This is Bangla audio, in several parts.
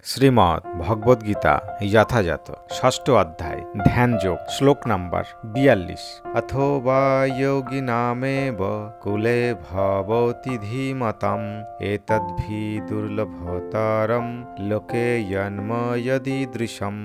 শ্রীমদ্ ভগবদ্গীতা যথাযথ ষষ্ঠ অধ্যায় ধ্যান যোগ শ্লোক নাম্বার 42। অথবা যোগিনামেব কুলে ভবতি ধীমতাম এতদ্ভি দুর্লভতরম লোকে জন্ম যদীদৃশম।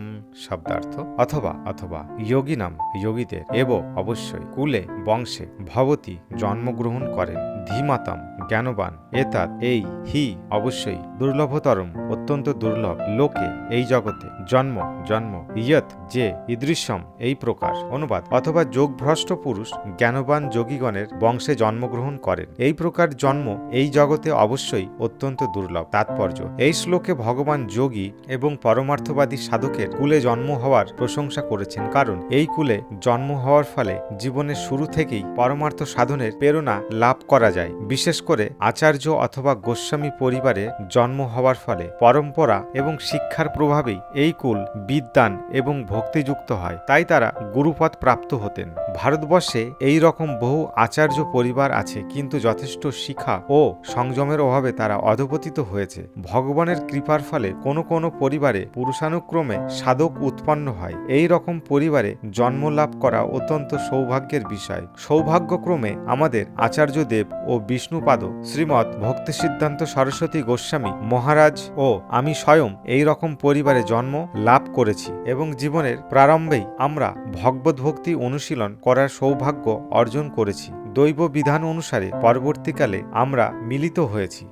শব্দার্থ অথবা অথবা যোগিনাম যোগীদের এব অবশ্যই কুলে বংশে ভবতি জন্মগ্রহণ করেন ধীমাতাম জ্ঞানবান এতাত এই হি অবশ্যই দুর্লভতরম অত্যন্ত দুর্লভ লোকে এই জগতে জন্ম জন্ম ইয়ত যে ঈদৃশ্যম এই প্রকার। অনুবাদ অথবা যোগভ্রষ্ট পুরুষ জ্ঞানবান যোগীগণের বংশে জন্মগ্রহণ করেন এই প্রকার জন্ম এই জগতে অবশ্যই অত্যন্ত দুর্লভ। তাৎপর্য এই শ্লোকে ভগবান যোগী এবং পরমার্থবাদী সাধকের কুলে জন্ম হওয়ার প্রশংসা করেছেন, কারণ এই কুলে জন্ম হওয়ার ফলে জীবনের শুরু থেকেই পরমার্থ সাধনের প্রেরণা লাভ করা যায়। বিশেষ করে আচার্য অথবা গোস্বামী পরিবারে জন্ম হওয়ার ফলে পরম্পরা এবং শিক্ষার প্রভাবেই এই কুল বিদ্বান এবং ভক্তিযুক্ত হয়, তাই তারা গুরুপদ প্রাপ্ত হতেন। ভারতবর্ষে এই রকম বহু আচার্য পরিবার আছে, কিন্তু যথেষ্ট শিক্ষা ও সংযমের অভাবে তারা অধপতিত হয়েছে। ভগবানের কৃপার ফলে কোনো কোনো পরিবারে পুরুষানুক্রমে সাধক উৎপন্ন হয়। এই রকম পরিবারে জন্ম লাভ করা অত্যন্ত সৌভাগ্যের বিষয়। সৌভাগ্যক্রমে আমাদের আচার্যদেব ও বিষ্ণুপাদ শ্রীমৎ ভক্তি সিদ্ধান্ত সরস্বতী গোস্বামী মহারাজ ও আমি স্বয়ং এই রকম পরিবারে জন্ম লাভ করেছি এবং জীবনের প্রারম্ভেই আমরা ভগবত ভক্তি অনুশীলন করার সৌভাগ্য অর্জন করেছি। দৈব বিধান অনুসারে পরবর্তীকালে আমরা মিলিত হয়েছি।